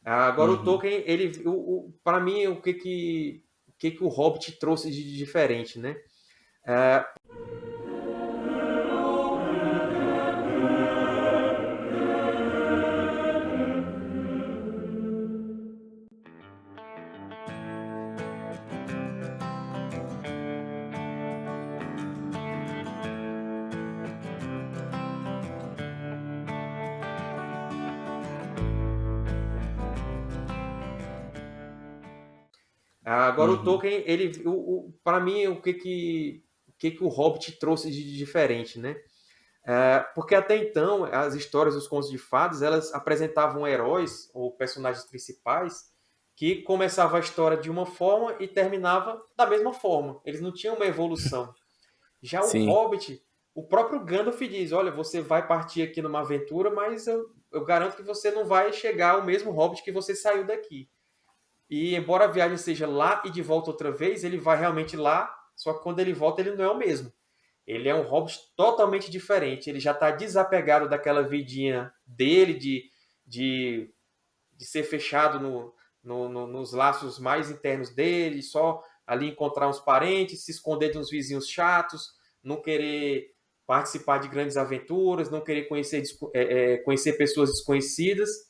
Agora o Uhum. Tolkien, ele, para mim, o que o Hobbit trouxe de diferente, né? Agora o Uhum. Tolkien, ele, para mim, o que o Hobbit trouxe de diferente, né? Porque até então as histórias dos contos de fadas elas apresentavam heróis ou personagens principais que começava a história de uma forma e terminava da mesma forma. Eles não tinham uma evolução. Já o Sim. Hobbit, o próprio Gandalf diz: olha, você vai partir aqui numa aventura, mas eu garanto que você não vai chegar ao mesmo Hobbit que você saiu daqui. E embora a viagem seja lá e de volta outra vez, ele vai realmente lá, só que quando ele volta ele não é o mesmo. Ele é um Hobbit totalmente diferente. Ele já está desapegado daquela vidinha dele de, de ser fechado nos laços mais internos dele, só ali encontrar uns parentes, se esconder de uns vizinhos chatos, não querer participar de grandes aventuras, não querer conhecer pessoas desconhecidas,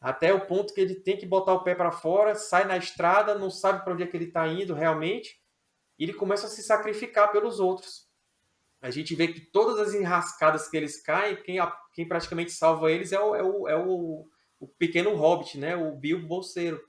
até o ponto que ele tem que botar o pé para fora, sai na estrada, não sabe para onde é que ele está indo realmente, e ele começa a se sacrificar pelos outros. A gente vê que todas as enrascadas que eles caem, quem praticamente salva eles é o pequeno Hobbit, né? O Bilbo Bolseiro.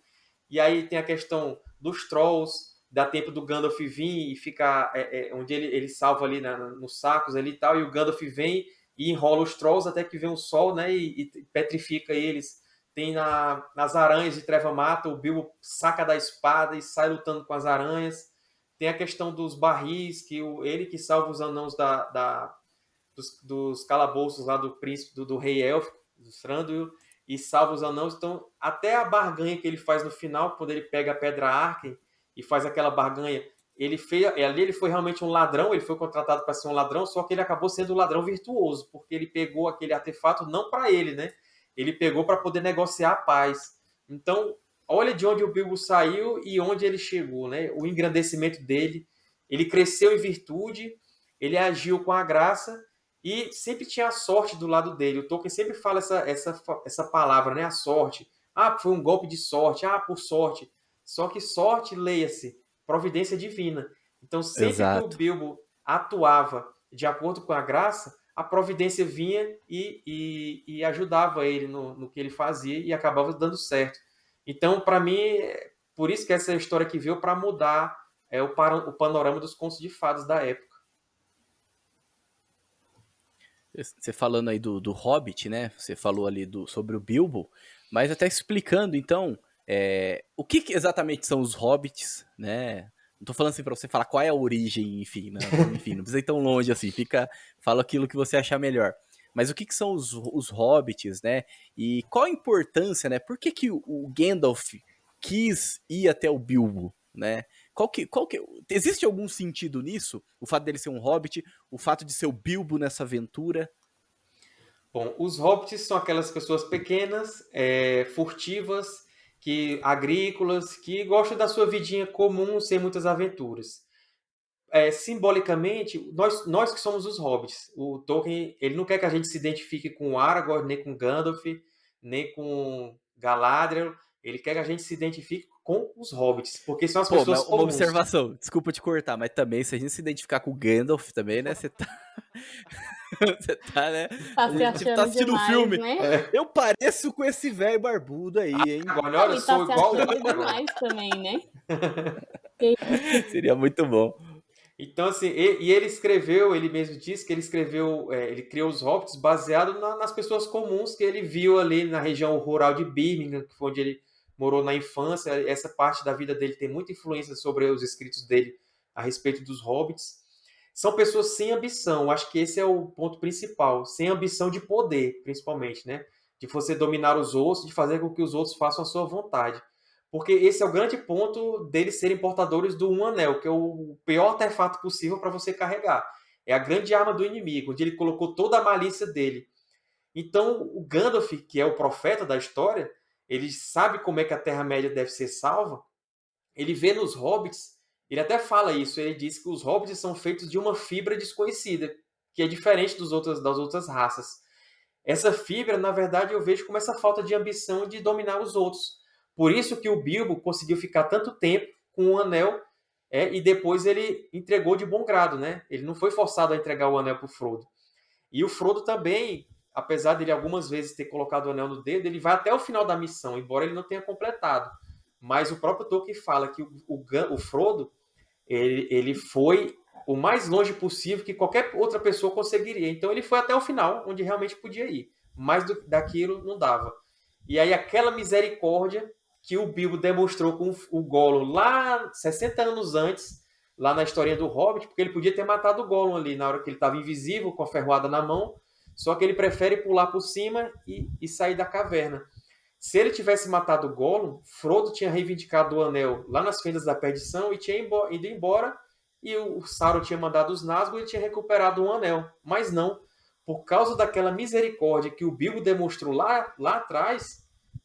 E aí tem a questão dos Trolls, dá tempo do Gandalf vir e ficar onde ele salva ali nos sacos ali e tal, e o Gandalf vem e enrola os Trolls até que vem o sol, né? E petrifica eles. Tem nas aranhas de Treva Mata, o Bilbo saca da espada e sai lutando com as aranhas. Tem a questão dos barris, que ele que salva os anãos dos calabouços lá do príncipe, do rei élfico, do Thranduil, e salva os anãos. Então, até a barganha que ele faz no final, quando ele pega a Pedra Arken e faz aquela barganha, ali ele foi realmente um ladrão, ele foi contratado para ser um ladrão, só que ele acabou sendo um ladrão virtuoso, porque ele pegou aquele artefato não para ele, né? Ele pegou para poder negociar a paz. Então, olha de onde o Bilbo saiu e onde ele chegou, né? O engrandecimento dele. Ele cresceu em virtude, ele agiu com a graça e sempre tinha a sorte do lado dele. O Tolkien sempre fala essa palavra, né? A sorte. Ah, foi um golpe de sorte. Ah, por sorte. Só que sorte, leia-se, providência divina. Então, sempre que o Exato. Bilbo atuava de acordo com a graça, a providência vinha e ajudava ele no que ele fazia e acabava dando certo. Então, para mim, por isso que essa história que veio para mudar o panorama dos contos de fadas da época. Você falando aí do Hobbit, né? Você falou ali sobre o Bilbo, mas até explicando, então, o que exatamente são os Hobbits, né? Não tô falando assim pra você falar qual é a origem, enfim, né? Enfim, não precisa ir tão longe assim, fala aquilo que você achar melhor. Mas o que são os Hobbits, né? E qual a importância, né? Por que o Gandalf quis ir até o Bilbo, né? Existe algum sentido nisso? O fato dele ser um hobbit, o fato de ser o Bilbo nessa aventura? Bom, os hobbits são aquelas pessoas pequenas, furtivas, agrícolas, que gostam da sua vidinha comum, sem muitas aventuras. Simbolicamente, nós que somos os hobbits. O Tolkien, ele não quer que a gente se identifique com Aragorn, nem com Gandalf, nem com Galadriel. Ele quer que a gente se identifique com os hobbits, porque são as Pô, mas pessoas uma comuns. observação, desculpa te cortar, mas também, se a gente se identificar com o Gandalf também, né, você tá... você tá, né, Tá a se gente tá achando assistindo o demais, filme, né? eu pareço com esse velho barbudo aí, hein? Agora, olha, Não, eu e tá sou se igual o achando Aragorn. demais também, né? Que isso? Seria muito bom. Então, assim, ele escreveu, ele mesmo disse que ele escreveu, ele criou os Hobbits baseado nas pessoas comuns que ele viu ali na região rural de Birmingham, que foi onde ele morou na infância. Essa parte da vida dele tem muita influência sobre os escritos dele a respeito dos Hobbits. São pessoas sem ambição, acho que esse é o ponto principal, sem ambição de poder, principalmente, né? De você dominar os outros, de fazer com que os outros façam a sua vontade. Porque esse é o grande ponto deles serem portadores do Um Anel, que é o pior artefato possível para você carregar. É a grande arma do inimigo, onde ele colocou toda a malícia dele. Então, o Gandalf, que é o profeta da história, ele sabe como é que a Terra-média deve ser salva, ele vê nos hobbits, ele até fala isso, ele diz que os hobbits são feitos de uma fibra desconhecida, que é diferente das outras raças. Essa fibra, na verdade, eu vejo como essa falta de ambição de dominar os outros. Por isso que o Bilbo conseguiu ficar tanto tempo com o anel, e depois ele entregou de bom grado, né? Ele não foi forçado a entregar o anel para o Frodo. E o Frodo também, apesar de ele algumas vezes ter colocado o anel no dedo, ele vai até o final da missão, embora ele não tenha completado. Mas o próprio Tolkien fala que o Frodo, ele foi o mais longe possível que qualquer outra pessoa conseguiria. Então ele foi até o final, onde realmente podia ir. Mais daquilo não dava. E aí aquela misericórdia que o Bilbo demonstrou com o Gollum lá 60 anos antes, lá na historinha do Hobbit, porque ele podia ter matado o Gollum ali na hora que ele estava invisível, com a ferroada na mão, só que ele prefere pular por cima e sair da caverna. Se ele tivesse matado o Gollum, Frodo tinha reivindicado o anel lá nas Fendas da Perdição e tinha ido embora, e o Sauron tinha mandado os Nazgûl e tinha recuperado um anel. Mas não, por causa daquela misericórdia que o Bilbo demonstrou lá atrás,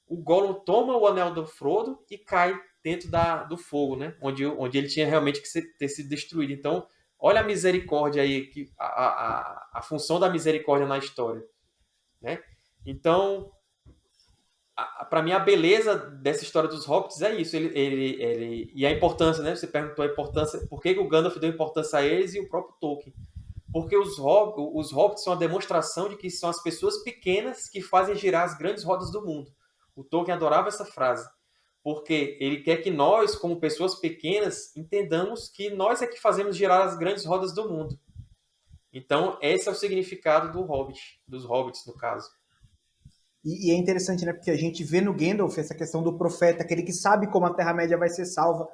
o Gollum toma o anel do Frodo e cai dentro do fogo, né? Onde ele tinha realmente que ter sido destruído. Então, olha a misericórdia aí, a função da misericórdia na história, né? Então, para mim, a beleza dessa história dos Hobbits é isso. E a importância, né? Você perguntou a importância, por que o Gandalf deu importância a eles e o próprio Tolkien. Porque os Hobbits são a demonstração de que são as pessoas pequenas que fazem girar as grandes rodas do mundo. O Tolkien adorava essa frase. Porque ele quer que nós, como pessoas pequenas, entendamos que nós é que fazemos girar as grandes rodas do mundo. Então, esse é o significado dos Hobbits, no caso. E é interessante, né? Porque a gente vê no Gandalf essa questão do profeta, aquele que sabe como a Terra-média vai ser salva,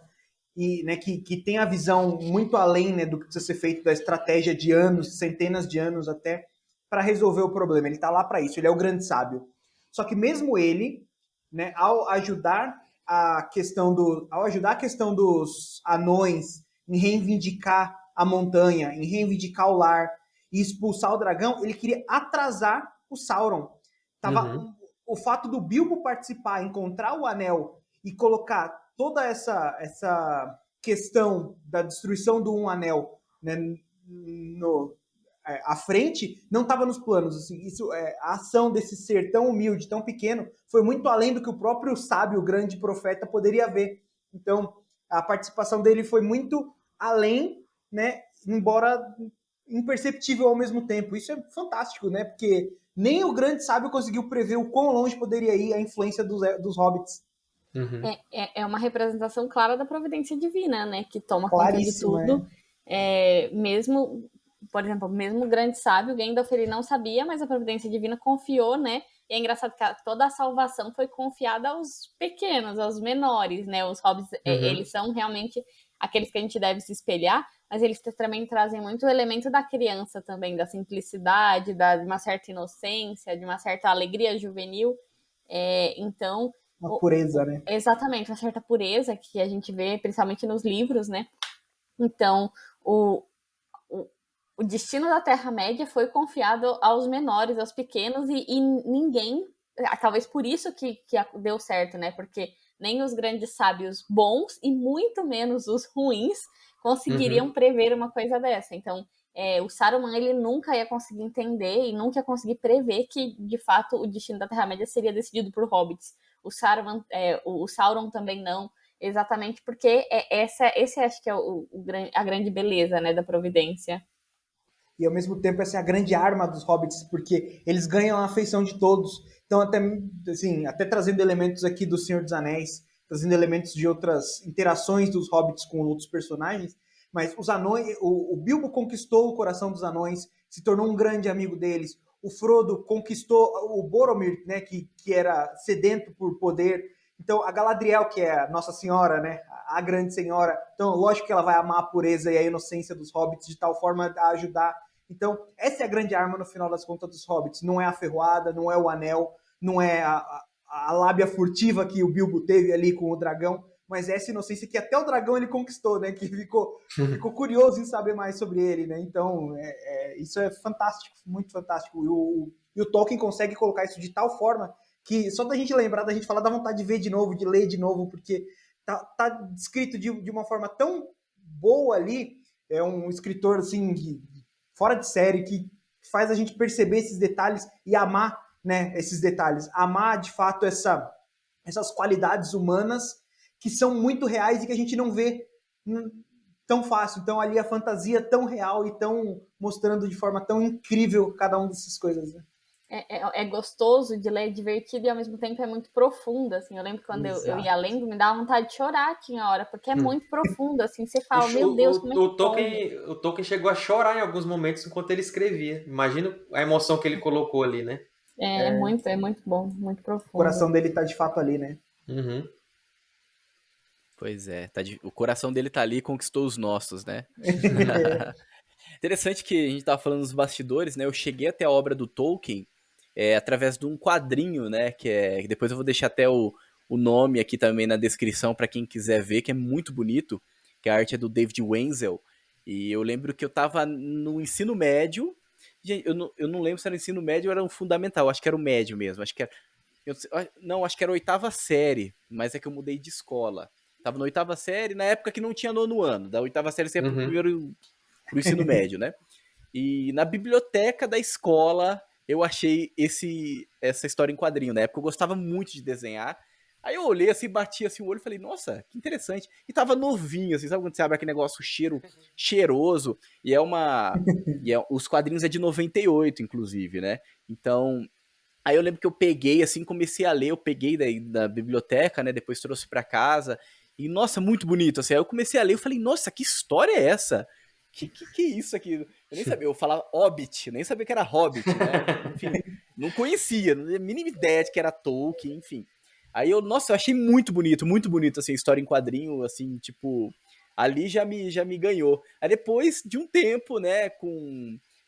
e né, que tem a visão muito além, né, do que precisa ser feito, da estratégia de anos, centenas de anos até, para resolver o problema. Ele está lá para isso, ele é o grande sábio. Só que mesmo ele, né, ao ajudar a questão dos anões em reivindicar a montanha, em reivindicar o lar e expulsar o dragão, ele queria atrasar o Sauron. O fato do Bilbo participar, encontrar o anel e colocar toda essa questão da destruição do Um Anel, né, à frente, não estava nos planos. Assim, a ação desse ser tão humilde, tão pequeno, foi muito além do que o próprio sábio, o grande profeta, poderia ver. Então, a participação dele foi muito além, né, embora imperceptível ao mesmo tempo. Isso é fantástico, né? Porque nem o grande sábio conseguiu prever o quão longe poderia ir a influência dos hobbits. Uhum. É uma representação clara da providência divina, né? Que toma conta de tudo. Mesmo, por exemplo, mesmo o grande sábio, Gandalf, ele não sabia, mas a providência divina confiou, né? E é engraçado que toda a salvação foi confiada aos pequenos, aos menores, né? Os hobbits, eles são realmente aqueles que a gente deve se espelhar, mas eles também trazem muito o elemento da criança também, da simplicidade, de uma certa inocência, de uma certa alegria juvenil. Então, uma pureza, né? Exatamente, uma certa pureza que a gente vê principalmente nos livros, né? Então, o destino da Terra-média foi confiado aos menores, aos pequenos, e ninguém, talvez por isso que deu certo, né? Porque nem os grandes sábios bons e muito menos os ruins conseguiriam prever uma coisa dessa. Então, o Saruman, ele nunca ia conseguir entender e nunca ia conseguir prever que, de fato, o destino da Terra-média seria decidido por hobbits. O Sauron também não, exatamente porque esse acho que é a grande beleza, né, da providência. E ao mesmo tempo essa é a grande arma dos hobbits, porque eles ganham a afeição de todos. Então até trazendo elementos aqui do Senhor dos Anéis, trazendo elementos de outras interações dos hobbits com outros personagens, mas os anões, o Bilbo conquistou o coração dos anões, se tornou um grande amigo deles. O Frodo conquistou o Boromir, né, que era sedento por poder. Então, a Galadriel, que é a Nossa Senhora, né, a grande senhora, então, lógico que ela vai amar a pureza e a inocência dos hobbits de tal forma a ajudar. Então, essa é a grande arma, no final das contas, dos hobbits. Não é a ferroada, não é o anel, não é a lábia furtiva que o Bilbo teve ali com o dragão, mas essa inocência que até o dragão ele conquistou, né? Que ficou curioso em saber mais sobre ele, né? Então, isso é fantástico, muito fantástico. E o Tolkien consegue colocar isso de tal forma que só da gente lembrar, da gente falar, dá vontade de ver de novo, de ler de novo, porque tá descrito de uma forma tão boa ali. É um escritor, assim, fora de série, que faz a gente perceber esses detalhes e amar, né, esses detalhes. Amar, de fato, essas qualidades humanas que são muito reais e que a gente não vê tão fácil. Então, ali a fantasia tão real e tão mostrando de forma tão incrível cada uma dessas coisas, né? É gostoso de ler, é divertido e ao mesmo tempo é muito profundo, assim. Eu lembro que quando eu ia lendo, me dava vontade de chorar, tinha hora, porque é muito profundo, assim. Você fala, meu Deus, como é que pode? O Tolkien chegou a chorar em alguns momentos enquanto ele escrevia. Imagina a emoção que ele colocou ali, né? É muito bom, muito O profundo. coração dele tá de fato ali, né? Uhum. Pois é, o coração dele tá ali e conquistou os nossos, né? Interessante que a gente tava falando nos bastidores, né? Eu cheguei até a obra do Tolkien através de um quadrinho, né? Que depois eu vou deixar até o nome aqui também na descrição para quem quiser ver, que é muito bonito, que a arte é do David Wenzel. E eu lembro que eu tava no ensino médio, gente, eu não lembro se era o ensino médio ou era um fundamental, acho que era o médio mesmo, acho que era, acho que era a 8ª série, mas é que eu mudei de escola. Tava na 8ª série, na época que não tinha 9º ano, da 8ª série você ia pro ensino médio, né? E na biblioteca da escola eu achei essa história em quadrinho. Na época eu gostava muito de desenhar. Aí eu olhei assim, bati assim o olho e falei, nossa, que interessante. E tava novinho, assim, sabe quando você abre aquele negócio cheiroso? E os quadrinhos é de 98, inclusive, né? Então, aí eu lembro que eu peguei, assim, comecei a ler, eu peguei da biblioteca, né? Depois trouxe pra casa. E, nossa, muito bonito, assim. Aí eu comecei a ler, eu falei, nossa, que história é essa? Que é isso aqui? Eu nem sabia, eu falava Hobbit, nem sabia que era Hobbit, né? Enfim, não conhecia, não tinha a mínima ideia de que era Tolkien, enfim. Aí nossa, eu achei muito bonito, assim, a história em quadrinho, assim, tipo, ali já me ganhou. Aí depois de um tempo, né,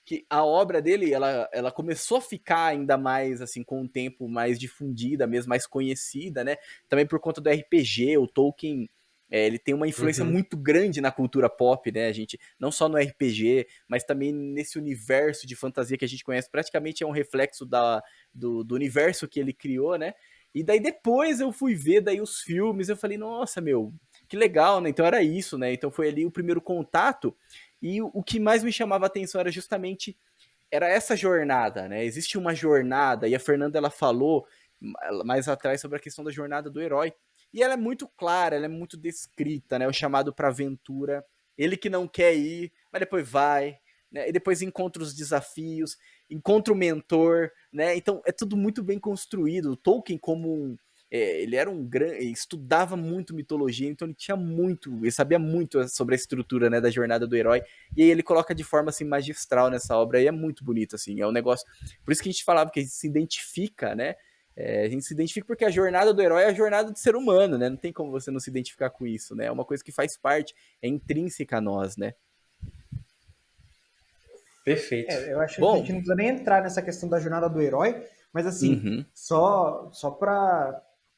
que a obra dele, ela começou a ficar ainda mais, assim, com o tempo mais difundida mesmo, mais conhecida, né, também por conta do RPG, o Tolkien, ele tem uma influência muito grande na cultura pop, né, a gente, não só no RPG, mas também nesse universo de fantasia que a gente conhece, praticamente é um reflexo do universo que ele criou, né, e daí depois eu fui ver daí os filmes, eu falei, nossa, meu, que legal, né, então era isso, né, então foi ali o primeiro contato, e o que mais me chamava a atenção era justamente essa jornada, né? Existe uma jornada, e a Fernanda ela falou mais atrás sobre a questão da jornada do herói. E ela é muito clara, ela é muito descrita, né? O chamado para aventura, ele que não quer ir, mas depois vai, né? E depois encontra os desafios, encontra o mentor, né? Então é tudo muito bem construído. O Tolkien como ele era um grande, estudava muito mitologia, então ele sabia muito sobre a estrutura, né, da jornada do herói, e aí ele coloca de forma assim magistral nessa obra, e é muito bonito, assim, é um negócio, por isso que a gente falava que a gente se identifica, né, a gente se identifica porque a jornada do herói é a jornada do ser humano, né, não tem como você não se identificar com isso, né, é uma coisa que faz parte, é intrínseca a nós, né. Perfeito. Eu acho que a Bom, gente não precisa nem entrar nessa questão da jornada do herói, mas assim, só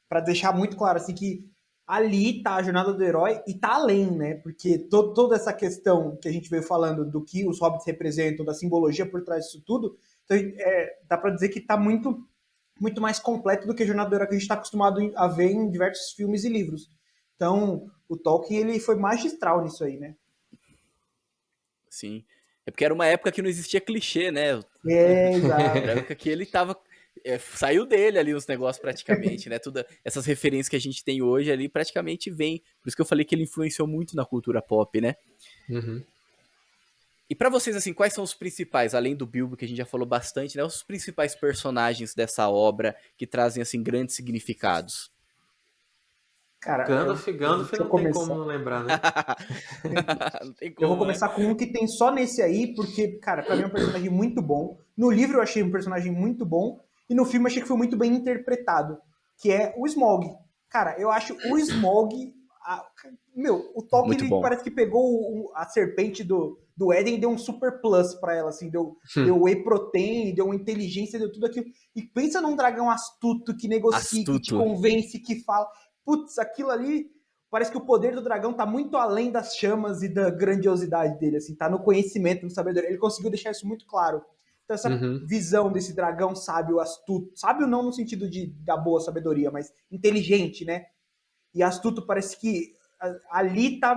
para deixar muito claro assim que ali tá a jornada do herói e tá além, né? Porque toda essa questão que a gente veio falando do que os hobbits representam, da simbologia por trás disso tudo, então, dá para dizer que tá muito mais completo do que a jornada do herói que a gente está acostumado a ver em diversos filmes e livros. Então, o Tolkien ele foi magistral nisso aí, né? Sim. É porque era uma época que não existia clichê, né? Exato. Era a época que ele tava. Saiu dele ali os negócios praticamente, né? Todas essas referências que a gente tem hoje ali praticamente vem. Por isso que eu falei que ele influenciou muito na cultura pop, né? Uhum. E pra vocês, assim, quais são os principais, além do Bilbo, que a gente já falou bastante, né? Os principais personagens dessa obra que trazem, assim, grandes significados? Cara, Gandalf deixa eu não tem começar. como não lembrar, né? Não tem Eu vou como, né? começar com um que tem só nesse aí, porque, cara, pra mim é um personagem muito bom. No livro eu achei um personagem muito bom, e no filme eu achei que foi muito bem interpretado, que é o Smaug. Cara, eu acho o Smaug... o Tolkien Muito ele bom. parece que pegou a serpente do Éden e deu um super plus pra ela, assim, deu whey protein, deu uma inteligência, deu tudo aquilo. E pensa num dragão astuto que negocia, que te Astuto. convence, que fala... Putz, aquilo ali... Parece que o poder do dragão tá muito além das chamas e da grandiosidade dele, assim, tá no conhecimento, no sabedoria. Ele conseguiu deixar isso muito claro. Então essa Uhum. visão desse dragão sábio, astuto, sábio não no sentido da boa sabedoria, mas inteligente, né? E astuto parece que ali tá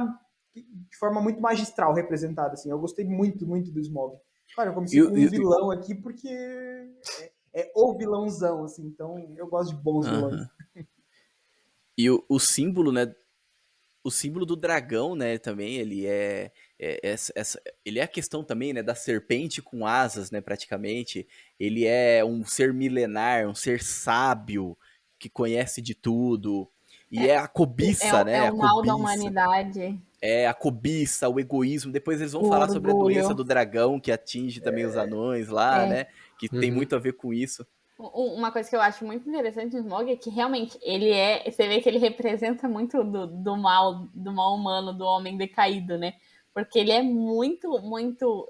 de forma muito magistral representada, assim. Eu gostei muito, muito do Smaug. Claro, eu comecei com um vilão aqui porque é o vilãozão, assim. Então eu gosto de bons vilões. E o símbolo, né? O símbolo do dragão, né, também, ele ele é a questão também, né, da serpente com asas, né, praticamente. Ele é um ser milenar, um ser sábio, que conhece de tudo. E é a cobiça, É né, a o mal da cobiça. humanidade, É a cobiça, o egoísmo. Depois eles vão o falar sobre a doença orgulho. do dragão, que atinge também os anões lá, É. né, que tem Uhum. muito a ver com isso. Uma coisa que eu acho muito interessante no Smaug é que realmente ele você vê que ele representa muito do mal humano, do homem decaído, né? Porque ele é muito, muito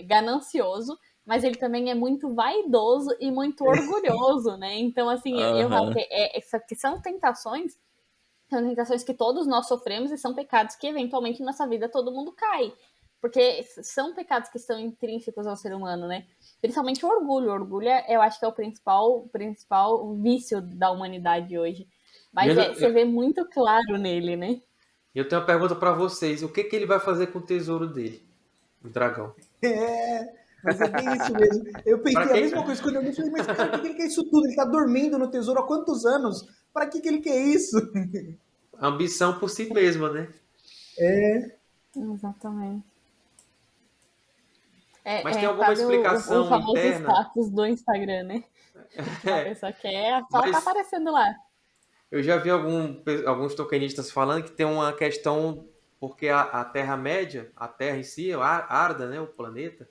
ganancioso, mas ele também é muito vaidoso e muito orgulhoso, né? Então, assim, eu falo que são tentações que todos nós sofremos e são pecados que eventualmente nessa vida todo mundo cai. Porque são pecados que são intrínsecos ao ser humano, né? Principalmente o orgulho. O orgulho, eu acho que é o principal vício da humanidade hoje. Mas você vê muito claro nele, né? Eu tenho uma pergunta pra vocês. O que ele vai fazer com o tesouro dele? O dragão. Mas é bem isso mesmo. Eu Pra pensei a que- mesma coisa quando eu li, falei, mas cara, por que ele quer isso tudo? Ele tá dormindo no tesouro há quantos anos? Pra que ele quer isso? Ambição por si mesma, né? Exatamente. Mas tem É alguma quase o explicação famoso interna? status do Instagram, né? A pessoa quer, só tá aparecendo lá. Eu já vi alguns tokenistas falando que tem uma questão, porque a Terra-média, a Terra em si, a Arda, né, o planeta,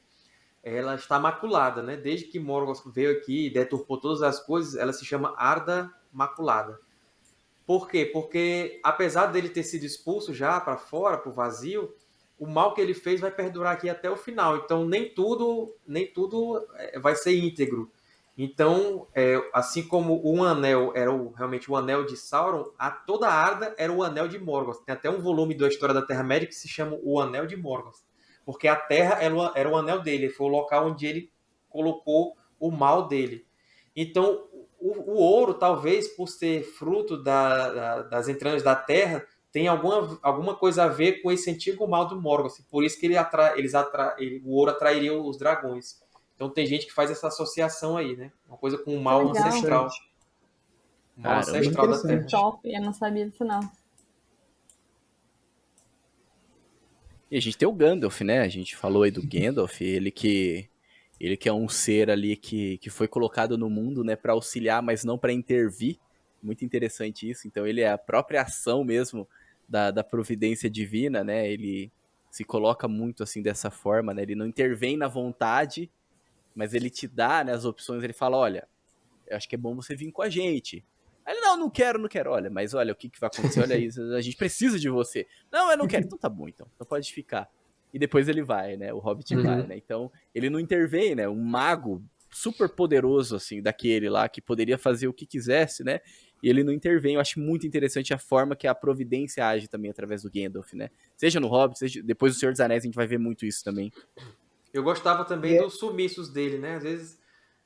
ela está maculada, né? Desde que Morgoth veio aqui e deturpou todas as coisas, ela se chama Arda Maculada. Por quê? Porque apesar dele ter sido expulso já para fora, para o vazio, o mal que ele fez vai perdurar aqui até o final. Então nem tudo vai ser íntegro. Então, assim como um anel era realmente o anel de Sauron, toda a Arda era o anel de Morgoth. Tem até um volume da História da Terra-média que se chama O Anel de Morgoth. Porque a Terra era o anel dele, foi o local onde ele colocou o mal dele. Então, o ouro, talvez, por ser fruto das entranhas da Terra, tem alguma coisa a ver com esse antigo mal do Morgoth. Por isso que o ouro atrairia os dragões. Então tem gente que faz essa associação aí, né? Uma coisa com o mal ancestral. O mal Caramba. ancestral da Terra. Top, eu não sabia disso não. E a gente tem o Gandalf, né? A gente falou aí do Gandalf, ele que é um ser ali que foi colocado no mundo, né, para auxiliar, mas não para intervir. Muito interessante isso. Então ele é a própria ação mesmo da providência divina, né? Ele se coloca muito assim dessa forma, né? Ele não intervém na vontade, mas ele te dá, né, as opções. Ele fala, olha, eu acho que é bom você vir com a gente. Aí ele, não quero. Olha, mas olha, o que vai acontecer? Olha isso, a gente precisa de você. Não, eu não quero. Então tá bom, então pode ficar. E depois ele vai, né? O Hobbit vai, né? Então, ele não intervém, né? Um mago super poderoso, assim, daquele lá, que poderia fazer o que quisesse, né? E ele não intervém. Eu acho muito interessante a forma que a providência age também através do Gandalf, né? Seja no Hobbit, seja depois do Senhor dos Anéis, a gente vai ver muito isso também. Eu gostava também E dos sumiços dele, né? Às vezes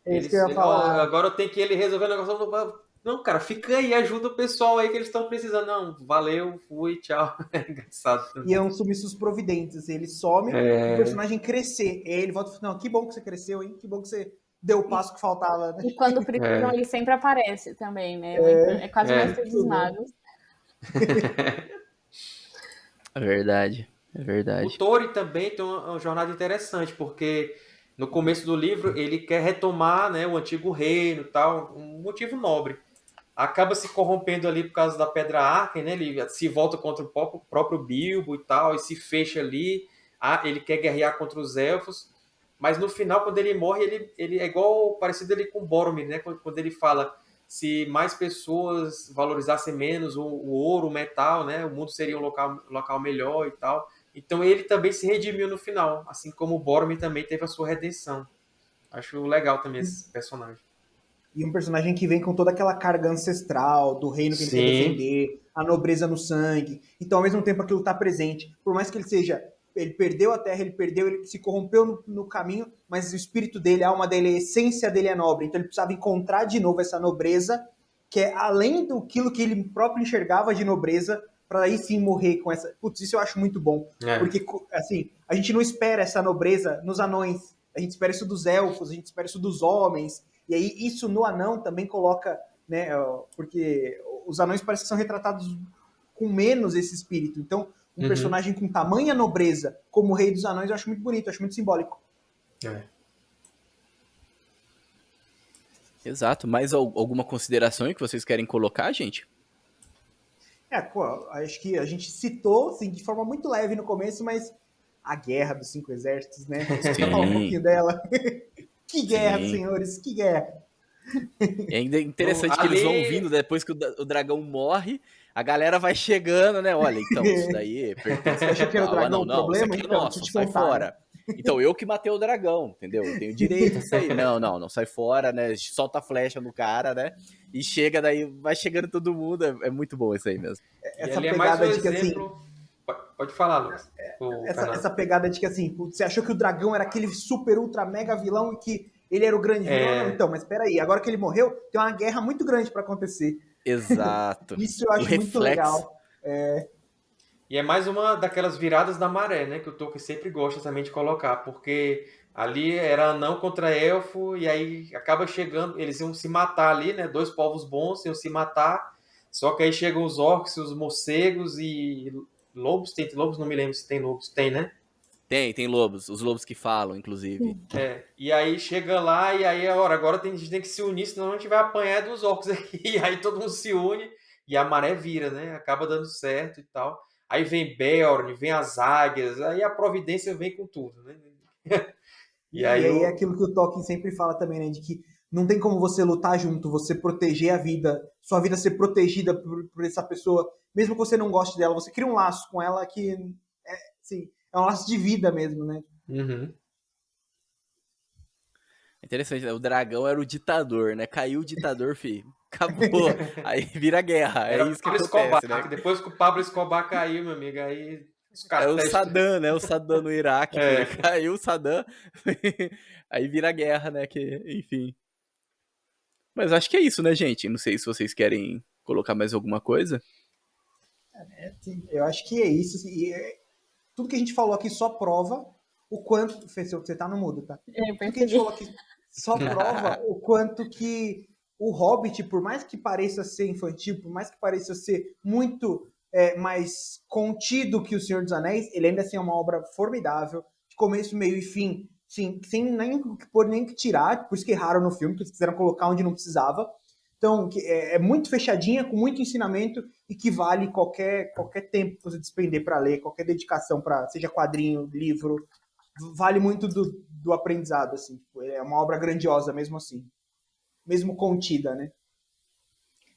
é isso que eu ia falar. agora eu tenho que ele resolver o negócio. Não, cara, fica aí, ajuda o pessoal aí que eles estão precisando. Não, valeu, fui, tchau. É engraçado também. E é um sumiços providentes. Assim, ele some o personagem crescer. E aí ele volta e fala, não, que bom que você cresceu, hein? Que bom que você deu o passo que faltava. Né? E quando precisam, ele sempre aparece também, né? É quase o mestre dos magos. É verdade. O Thorin também tem uma jornada interessante, porque no começo do livro ele quer retomar, né, o antigo reino e tal, um motivo nobre. Acaba se corrompendo ali por causa da Pedra Arken, né? Ele se volta contra o próprio Bilbo e tal, e se fecha ali. Ele quer guerrear contra os elfos, mas no final, quando ele morre, ele é igual, parecido ali com Boromir, né? Quando ele fala, se mais pessoas valorizassem menos o ouro, o metal, né? O mundo seria um local melhor e tal. Então ele também se redimiu no final, assim como o Boromir também teve a sua redenção. Acho legal também esse personagem. E um personagem que vem com toda aquela carga ancestral do reino que ele quer defender, a nobreza no sangue. Então, ao mesmo tempo, aquilo está presente. Por mais que ele seja ele perdeu a terra, ele se corrompeu no caminho, mas o espírito dele, a alma dele, a essência dele é nobre. Então ele precisava encontrar de novo essa nobreza, que é além daquilo que ele próprio enxergava de nobreza, para aí sim morrer com essa... Putz, isso eu acho muito bom. Porque, assim, a gente não espera essa nobreza nos anões, a gente espera isso dos elfos, a gente espera isso dos homens, e aí isso no anão também coloca, né, porque os anões parecem que são retratados com menos esse espírito. Então, um personagem com tamanha nobreza como o Rei dos Anões eu acho muito bonito, eu acho muito simbólico. Exato. Mais alguma consideração que vocês querem colocar, gente? Acho que a gente citou, assim, de forma muito leve no começo, mas a Guerra dos Cinco Exércitos, né? Você quer falar um pouquinho dela? Que guerra, senhores, que guerra! É ainda interessante que eles vão vindo depois que o dragão morre, a galera vai chegando, né? Olha, então, isso daí pertence Achou que era o dragão não, problema? isso aqui é Então, nosso, sai fora. Então, eu que matei o dragão, entendeu? Eu tenho direito a sair. Não, sai fora, né? Solta a flecha no cara, né? E chega daí, vai chegando todo mundo. É muito bom isso aí mesmo. Essa pegada de que assim... Pode falar, Lucas. Essa pegada de que assim, você achou que o dragão era aquele super, ultra, mega vilão e que ele era o grande vilão? Não, então, mas peraí, agora que ele morreu, tem uma guerra muito grande para acontecer. Exato. Isso eu acho muito legal. E é mais uma daquelas viradas da maré, né? Que o Tolkien sempre gosta também de colocar, porque ali era anão contra elfo, e aí acaba chegando, eles iam se matar ali, né? Dois povos bons iam se matar, só que aí chegam os orcs, os morcegos e lobos. Tem lobos? Não me lembro se tem lobos. Tem, né? Tem lobos, os lobos que falam, inclusive. E aí chega lá, e aí agora a gente tem que se unir, senão a gente vai apanhar dos orcs aqui. E aí todo mundo se une, e a maré vira, né? Acaba dando certo e tal. Aí vem Beorn, vem as águias, aí a providência vem com tudo, né? E aí é aquilo que o Tolkien sempre fala também, né? De que não tem como você lutar junto, você proteger a vida, sua vida ser protegida por essa pessoa, mesmo que você não goste dela, você cria um laço com ela que é um laço de vida mesmo, né? Interessante, né? O dragão era o ditador, né? Caiu o ditador, filho. Acabou. Aí vira guerra. É isso que acontece, né? Depois que o Pablo Escobar caiu, meu amigo, aí... É o Saddam, né? O Saddam no Iraque. Caiu o Saddam. Aí vira guerra, né? Enfim. Mas acho que é isso, né, gente? Não sei se vocês querem colocar mais alguma coisa. Eu acho que é isso. Tudo que a gente falou aqui só prova o quanto... Você tá no mudo, tá? Tudo que a gente falou aqui só prova o quanto que o Hobbit, por mais que pareça ser infantil, por mais que pareça ser muito mais contido que O Senhor dos Anéis, ele ainda assim é uma obra formidável, de começo, meio e fim, sim, sem nem que tirar, por isso que erraram no filme, que eles quiseram colocar onde não precisava. Então, é muito fechadinha, com muito ensinamento e que vale qualquer tempo que você despender para ler, qualquer dedicação para, seja quadrinho, livro, vale muito do aprendizado, assim. É uma obra grandiosa mesmo assim, mesmo contida, né?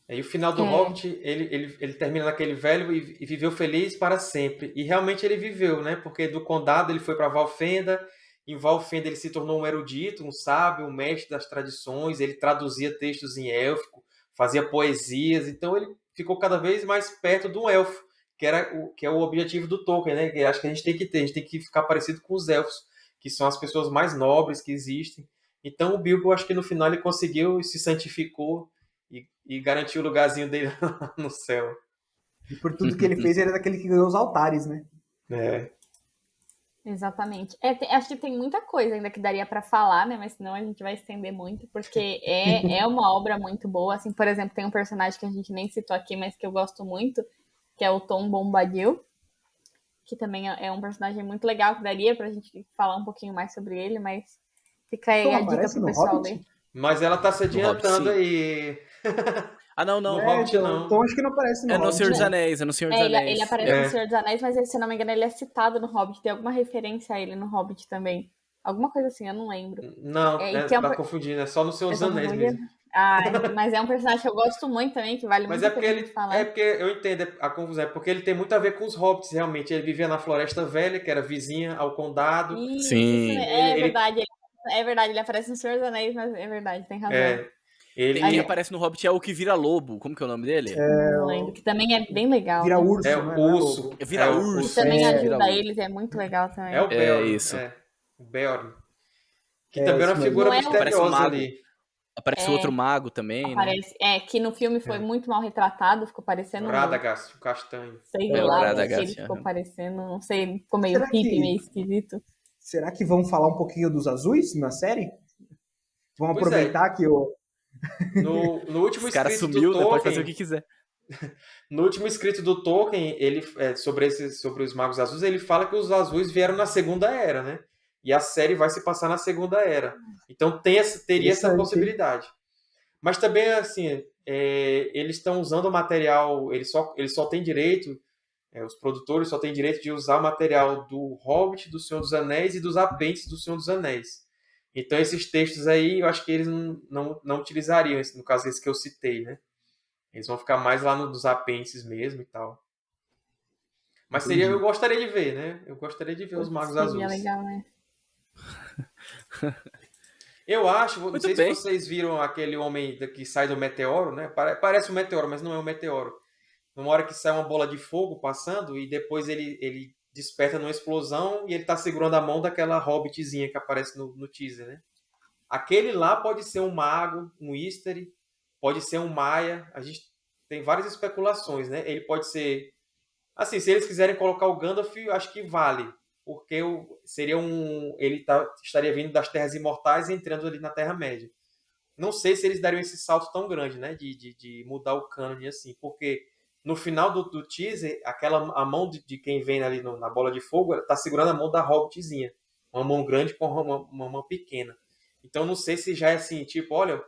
E o final do Hobbit, ele termina naquele velho e viveu feliz para sempre. E realmente ele viveu, né? Porque do Condado ele foi para Valfenda. Em Valfenda ele se tornou um erudito, um sábio, um mestre das tradições. Ele traduzia textos em élfico, fazia poesias. Então ele ficou cada vez mais perto de um elfo, que é o objetivo do Tolkien, né? Que acho que a gente tem que ter. A gente tem que ficar parecido com os elfos, que são as pessoas mais nobres que existem. Então o Bilbo, acho que no final ele conseguiu e se santificou e garantiu o lugarzinho dele no céu. E por tudo que ele fez, ele era daquele que ganhou os altares, né? Exatamente. Acho que tem muita coisa ainda que daria para falar, né? Mas senão a gente vai estender muito, porque é uma obra muito boa. Assim, por exemplo, tem um personagem que a gente nem citou aqui, mas que eu gosto muito, que é o Tom Bombadil, que também é um personagem muito legal, que daria pra gente falar um pouquinho mais sobre ele, mas fica aí a dica pro pessoal ler. Mas ela tá se adiantando aí. Não. No Hobbit, não. Então acho que não aparece no Hobbit. É no Senhor dos Anéis, Ele aparece no Senhor dos Anéis, mas se não me engano ele é citado no Hobbit. Tem alguma referência a ele no Hobbit também. Alguma coisa assim, eu não lembro. Não, tá confundindo, é só no Senhor dos Anéis mesmo. Mas é um personagem que eu gosto muito também, que vale muito a pena falar. É porque eu entendo a confusão, é porque ele tem muito a ver com os Hobbits, realmente. Ele vivia na Floresta Velha, que era vizinha ao Condado. Sim. Verdade. É verdade, ele aparece no Senhor dos Anéis, mas é verdade, tem razão. Quem aparece no Hobbit é o que vira lobo. Como que é o nome dele? Não lembro, que também é bem legal. Vira né? urso, É não o urso. lobo? Vira urso. E também vira ajuda lobo. eles, é muito legal também. É o Beorn. isso. O Beorn. Que também é uma isso figura mesmo. Não é o- Aparece um misteriosa mago. ali. Aparece outro mago também, né? Aparece, que no filme foi muito mal retratado, ficou parecendo Radagast, o castanho. sei É, o lá, Radagast, ele ficou aham. parecendo, não sei, ficou meio Será que- hippie, meio esquisito. Será que vão falar um pouquinho dos azuis na série? Vão Pois aproveitar que o... No último Os caras escrito sumiu, do né? Pode fazer o Tolkien, que quiser. no último escrito do Tolkien, ele sobre os magos azuis, ele fala que os azuis vieram na Segunda Era, né? E a série vai se passar na Segunda Era. Então teria essa Interessante, hein? possibilidade. Mas também, assim, eles estão usando o material, eles só têm direito, os produtores só têm direito de usar o material do Hobbit, do Senhor dos Anéis e dos apêndices do Senhor dos Anéis. Então esses textos aí, eu acho que eles não utilizariam, no caso esse que eu citei, né? Eles vão ficar mais lá nos apêndices mesmo e tal. Mas Entendi. eu gostaria de ver, né? Eu gostaria de ver os Magos Seria Azuis. legal, né? Eu acho, não Muito sei bem. se vocês viram aquele homem que sai do meteoro, né? Parece um meteoro, mas não é um meteoro. Numa hora que sai uma bola de fogo passando e depois ele desperta numa explosão e ele tá segurando a mão daquela hobbitzinha que aparece no teaser, né? Aquele lá pode ser um mago, um Istari, pode ser um Maia. A gente tem várias especulações, né? Ele pode ser... Assim, se eles quiserem colocar o Gandalf, eu acho que vale. Porque seria ele estaria vindo das Terras Imortais e entrando ali na Terra-média. Não sei se eles dariam esse salto tão grande, né? De mudar o cânone assim. Porque no final do teaser, a mão de quem vem ali na bola de fogo está segurando a mão da Hobbitzinha. Uma mão grande com uma mão pequena. Então não sei se já é assim, tipo, olha,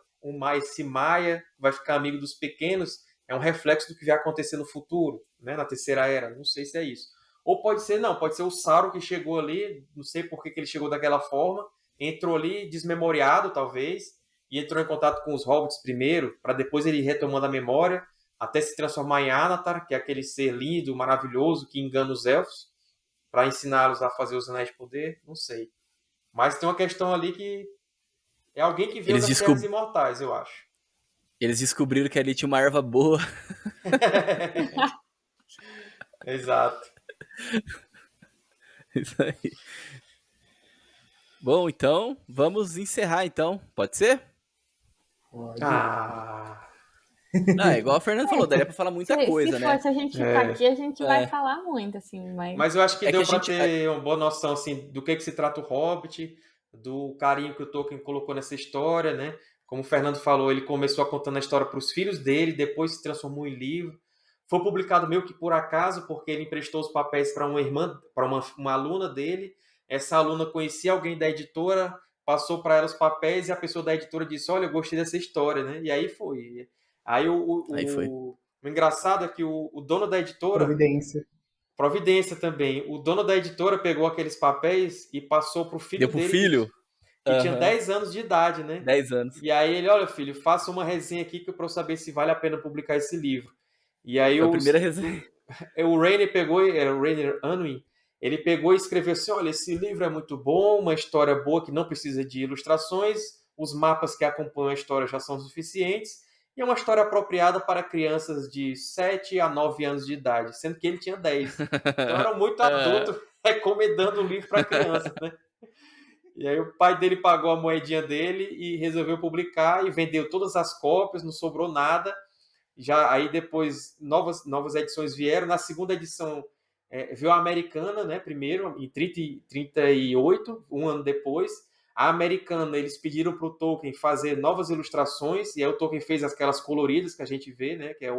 esse Maia vai ficar amigo dos pequenos, é um reflexo do que vai acontecer no futuro, né? Na Terceira Era. Não sei se é isso. Ou pode ser o Sauron que chegou ali, não sei por que ele chegou daquela forma, entrou ali desmemoriado, talvez, e entrou em contato com os hobbits primeiro, para depois ele ir retomando a memória, até se transformar em Anatar, que é aquele ser lindo, maravilhoso, que engana os elfos, para ensiná-los a fazer os anéis de poder, não sei. Mas tem uma questão ali que é alguém que veio das Terras Imortais, eu acho. Eles descobriram que ali tinha uma erva boa. Exato. Isso aí. Bom, então, vamos encerrar então. Pode ser? Não, igual a Fernanda falou, daria pra falar muita coisa, se né? for, se a gente ficar aqui, a gente vai falar muito, assim, Mas eu acho que É deu que a pra gente- ter uma boa noção assim, do que se trata o Hobbit, do carinho que o Tolkien colocou nessa história, né? Como o Fernando falou, ele começou contando a história para os filhos dele, depois se transformou em livro. Foi publicado meio que por acaso, porque ele emprestou os papéis para uma irmã, para uma aluna dele. Essa aluna conhecia alguém da editora, passou para ela os papéis e a pessoa da editora disse: "Olha, eu gostei dessa história", né? E aí foi. Aí Aí foi. o engraçado é que o dono da editora, Providência. também. O dono da editora pegou aqueles papéis e passou pro filho Deu pro dele, filho? que tinha Aham. 10 anos de idade, né? 10 anos. E aí ele, olha, filho, faça uma resenha aqui para eu saber se vale a pena publicar esse livro. E aí Foi a primeira resenha. o Rainer pegou, era o Rainer Unwin, ele pegou e escreveu assim: olha, esse livro é muito bom, uma história boa que não precisa de ilustrações, os mapas que acompanham a história já são suficientes, e é uma história apropriada para crianças de 7 a 9 anos de idade, sendo que ele tinha 10. Então era muito adulto recomendando o livro para criança, né? E aí o pai dele pagou a moedinha dele e resolveu publicar e vendeu todas as cópias, não sobrou nada. Já aí depois novas edições vieram. Na segunda edição veio a americana, né? Primeiro em 38, um ano depois. A americana eles pediram para o Tolkien fazer novas ilustrações e aí o Tolkien fez aquelas coloridas que a gente vê, né? Que é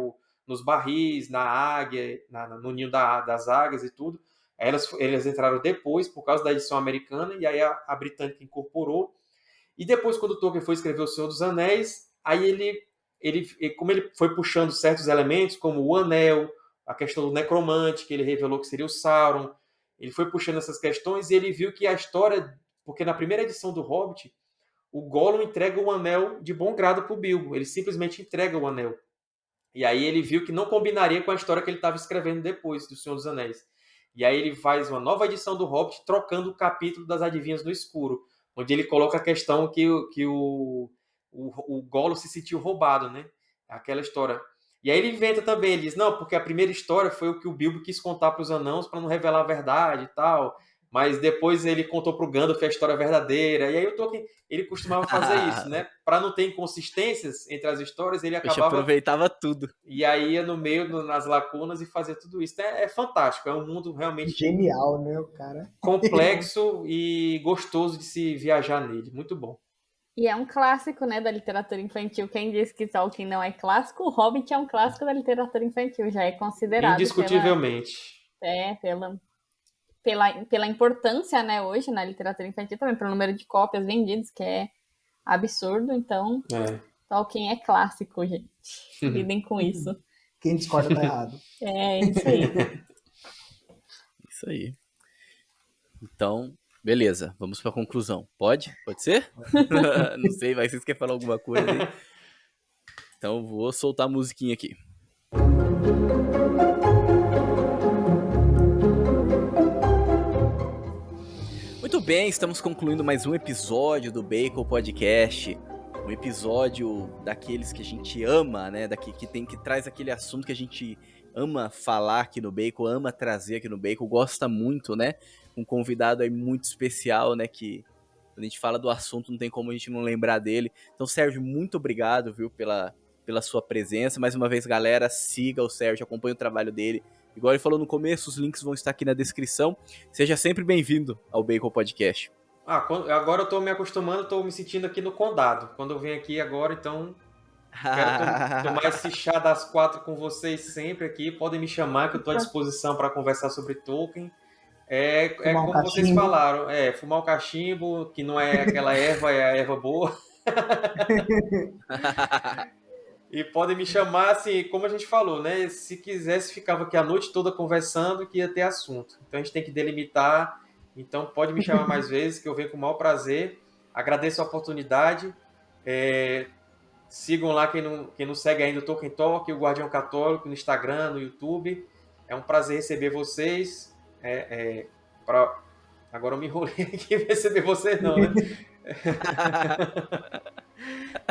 nos barris, na águia, no ninho das águias e tudo. Elas entraram depois por causa da edição americana e aí a britânica incorporou. E depois, quando o Tolkien foi escrever O Senhor dos Anéis, aí como ele foi puxando certos elementos, como o anel, a questão do necromante, que ele revelou que seria o Sauron, ele foi puxando essas questões e ele viu que a história... Porque na primeira edição do Hobbit, o Gollum entrega o anel de bom grado para o Bilbo. Ele simplesmente entrega o anel. E aí ele viu que não combinaria com a história que ele estava escrevendo depois, do Senhor dos Anéis. E aí ele faz uma nova edição do Hobbit, trocando o capítulo das Adivinhas no Escuro, onde ele coloca a questão que o Gollum se sentiu roubado, né? Aquela história. E aí ele inventa também, ele diz, não, porque a primeira história foi o que o Bilbo quis contar para os anãos para não revelar a verdade e tal, mas depois ele contou para o Gandalf a história verdadeira, e aí o Tolkien, ele costumava fazer isso, né? Para não ter inconsistências entre as histórias, ele acabava... aproveitava tudo. E aí ia no meio, nas lacunas e fazia tudo isso. É fantástico, é um mundo realmente... Genial, né, o cara? complexo e gostoso de se viajar nele, muito bom. E é um clássico, né, da literatura infantil. Quem diz que Tolkien não é clássico, o Hobbit é um clássico da literatura infantil, já é considerado Indiscutivelmente. Pela importância, né, hoje na literatura infantil, também pelo número de cópias vendidas, que é absurdo. Então, Tolkien é clássico, gente. Lidem com isso. Quem discorda tá errado. É isso aí. Isso aí. Então, beleza, vamos para a conclusão. Pode? Pode ser? Não sei, mas vocês querem falar alguma coisa aí? Então, vou soltar a musiquinha aqui. Muito bem, estamos concluindo mais um episódio do Bacon Podcast. Um episódio daqueles que a gente ama, né? Que traz aquele assunto que a gente ama falar aqui no Bacon, ama trazer aqui no Bacon, gosta muito, né? Um convidado aí muito especial, né? Que quando a gente fala do assunto não tem como a gente não lembrar dele. Então, Sérgio, muito obrigado, viu, pela sua presença. Mais uma vez, galera, siga o Sérgio, acompanhe o trabalho dele. Igual ele falou no começo, os links vão estar aqui na descrição. Seja sempre bem-vindo ao Bacon Podcast. Agora eu tô me acostumando, tô me sentindo aqui no condado. Quando eu venho aqui agora, então... quero tomar esse chá das 4 com vocês sempre aqui. Podem me chamar, que eu tô à disposição para conversar sobre Tolkien. Como vocês falaram, fumar um cachimbo, que não é aquela erva, é a erva boa. E podem me chamar, assim, como a gente falou, né? Se quisesse, ficava aqui a noite toda conversando, que ia ter assunto. Então a gente tem que delimitar. Então pode me chamar mais vezes, que eu venho com o maior prazer. Agradeço a oportunidade. Sigam lá quem não segue ainda o Tolkien Talk, o Guardião Católico, no Instagram, no YouTube. É um prazer receber vocês. Agora eu me enrolei aqui em receber vocês, não, né?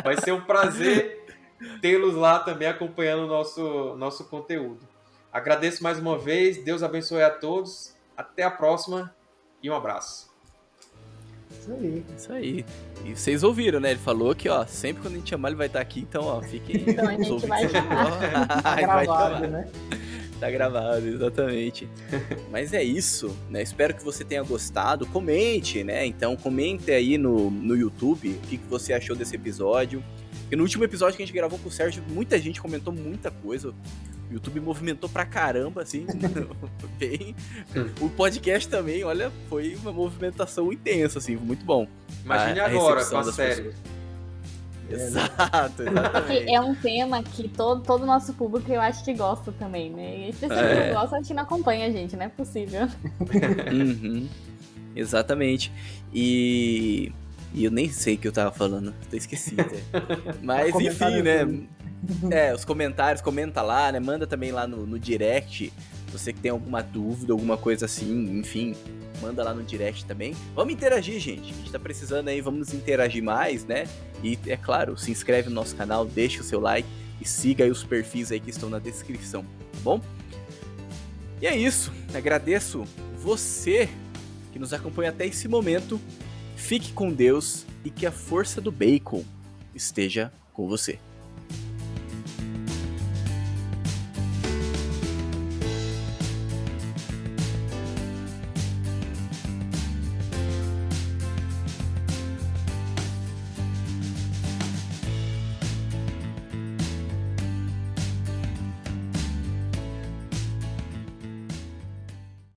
Vai ser um prazer tê-los lá também acompanhando o nosso conteúdo. Agradeço mais uma vez. Deus abençoe a todos. Até a próxima e um abraço. Isso aí. E vocês ouviram, né? Ele falou que, ó, sempre quando a gente chamar ele vai estar aqui, então, ó, fiquem... Então a gente vai chamar. Tá gravado, né? Tá gravado, exatamente. Mas é isso, né? Espero que você tenha gostado. Comente, né? Então, comente aí no YouTube o que você achou desse episódio. E no último episódio que a gente gravou com o Sérgio, muita gente comentou muita coisa. O YouTube movimentou pra caramba, assim. Bem. O podcast também, olha, foi uma movimentação intensa, assim, muito bom. Imagine agora com a série. Exato, exatamente. É um tema que todo o nosso público, eu acho que gosta também, né? E se você não gosta, a gente não acompanha a gente, não é possível. Uhum, exatamente. E eu nem sei o que eu tava falando, tô esquecido. Mas enfim, né? Os comentários, comenta lá, né? Manda também lá no direct. Você que tem alguma dúvida, alguma coisa assim, enfim, manda lá no direct também. Vamos interagir, gente. A gente tá precisando aí, vamos interagir mais, né? E, é claro, se inscreve no nosso canal, deixa o seu like e siga aí os perfis aí que estão na descrição, tá bom? E é isso. Agradeço você que nos acompanha até esse momento. Fique com Deus e que a força do Bacon esteja com você.